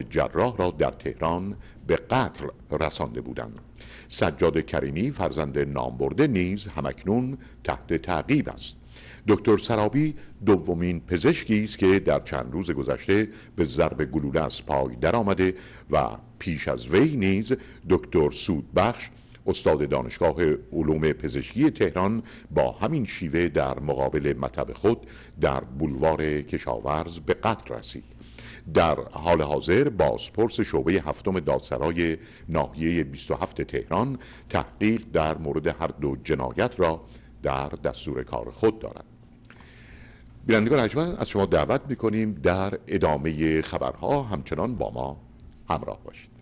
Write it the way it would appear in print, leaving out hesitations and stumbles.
جراح را در تهران به قتل رسانده بودند. سجاد کریمی فرزند نامبرده نیز همکنون تحت تعقیب است. دکتر سرابی دومین پزشکی است که در چند روز گذشته به ضرب گلوله از پای درآمده و پیش از وی نیز دکتر سودبخش استاد دانشگاه علوم پزشکی تهران با همین شیوه در مقابل مطب خود در بولوار کشاورز به قتل رسید. در حال حاضر بازپرس شعبه هفتم دادسرای ناحیه 27 تهران تحقیق در مورد هر دو جنایت را در دستور کار خود دارد. بینندگان ارجمند، از شما دعوت می‌کنیم در ادامه خبرها همچنان با ما همراه باشید.